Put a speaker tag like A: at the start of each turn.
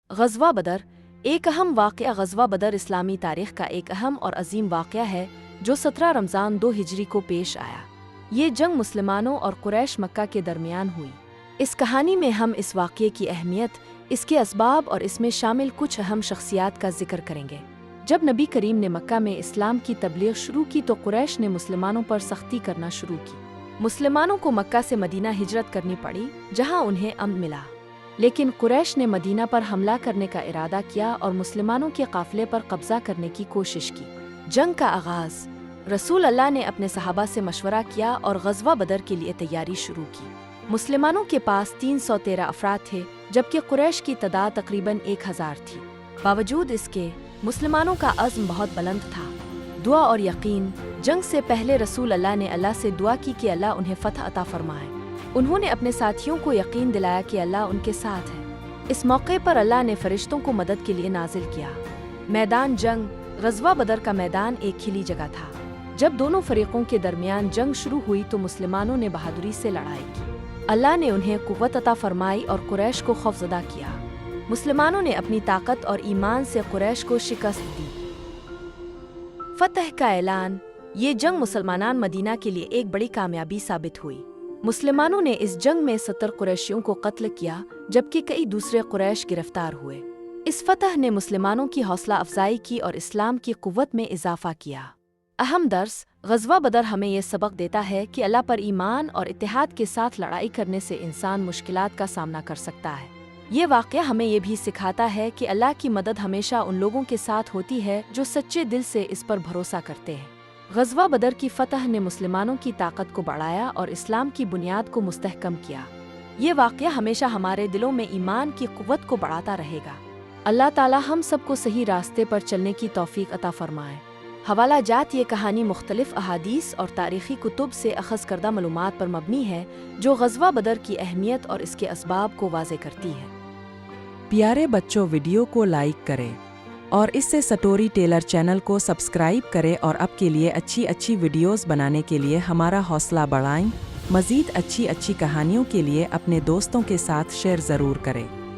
A: غزوہ بدر ایک اہم واقعہ غزوہ بدر اسلامی تاریخ کا ایک اہم اور عظیم واقعہ ہے جو 17 رمضان 2 ہجری کو پیش آیا۔ یہ جنگ مسلمانوں اور قریش مکہ کے درمیان ہوئی۔ اس کہانی میں ہم اس واقعے کی اہمیت، اس کے اسباب اور اس میں شامل کچھ اہم شخصیات کا ذکر کریں گے۔ جب نبی کریم نے مکہ میں اسلام کی تبلیغ شروع کی تو قریش نے مسلمانوں پر سختی کرنا شروع کی۔ مسلمانوں کو مکہ سے مدینہ ہجرت کرنی پڑی جہاں انہیں امن ملا، لیکن قریش نے مدینہ پر حملہ کرنے کا ارادہ کیا اور مسلمانوں کے قافلے پر قبضہ کرنے کی کوشش کی۔ جنگ کا آغاز رسول اللہ نے اپنے صحابہ سے مشورہ کیا اور غزوہ بدر کے لیے تیاری شروع کی۔ مسلمانوں کے پاس 313 افراد تھے جبکہ قریش کی تعداد تقریباً 1000 تھی۔ باوجود اس کے مسلمانوں کا عزم بہت بلند تھا۔ دعا اور یقین جنگ سے پہلے رسول اللہ نے اللہ سے دعا کی کہ اللہ انہیں فتح عطا فرمائے۔ انہوں نے اپنے ساتھیوں کو یقین دلایا کہ اللہ ان کے ساتھ ہے۔ اس موقع پر اللہ نے فرشتوں کو مدد کے لیے نازل کیا۔ میدان جنگ غزوہ بدر کا میدان ایک کھلی جگہ تھا۔ جب دونوں فریقوں کے درمیان جنگ شروع ہوئی تو مسلمانوں نے بہادری سے لڑائی کی۔ اللہ نے انہیں قوت عطا فرمائی اور قریش کو خوفزدہ کیا۔ مسلمانوں نے اپنی طاقت اور ایمان سے قریش کو شکست دی۔ فتح کا اعلان یہ جنگ مسلمان مدینہ کے لیے ایک بڑی کامیابی ثابت ہوئی۔ مسلمانوں نے اس جنگ میں 70 قریشیوں کو قتل کیا جبکہ کئی دوسرے قریش گرفتار ہوئے۔ اس فتح نے مسلمانوں کی حوصلہ افزائی کی اور اسلام کی قوت میں اضافہ کیا۔ اہم درس غزوہ بدر ہمیں یہ سبق دیتا ہے کہ اللہ پر ایمان اور اتحاد کے ساتھ لڑائی کرنے سے انسان مشکلات کا سامنا کر سکتا ہے۔ یہ واقعہ ہمیں یہ بھی سکھاتا ہے کہ اللہ کی مدد ہمیشہ ان لوگوں کے ساتھ ہوتی ہے جو سچے دل سے اس پر بھروسہ کرتے ہیں۔ غزوہ بدر کی فتح نے مسلمانوں کی طاقت کو بڑھایا اور اسلام کی بنیاد کو مستحکم کیا۔ یہ واقعہ ہمیشہ ہمارے دلوں میں ایمان کی قوت کو بڑھاتا رہے گا۔ اللہ تعالی ہم سب کو صحیح راستے پر چلنے کی توفیق عطا فرمائے۔ حوالہ جات یہ کہانی مختلف احادیث اور تاریخی کتب سے اخذ کردہ معلومات پر مبنی ہے جو غزوہ بدر کی اہمیت اور اس کے اسباب کو واضح کرتی ہے۔
B: پیارے بچوں، ویڈیو کو لائک کریں اور اس سے سٹوری ٹیلر چینل کو سبسکرائب کریں اور اب کے لیے اچھی ویڈیوز بنانے کے لیے ہمارا حوصلہ بڑھائیں۔ مزید اچھی کہانیوں کے لیے اپنے دوستوں کے ساتھ شیئر ضرور کریں۔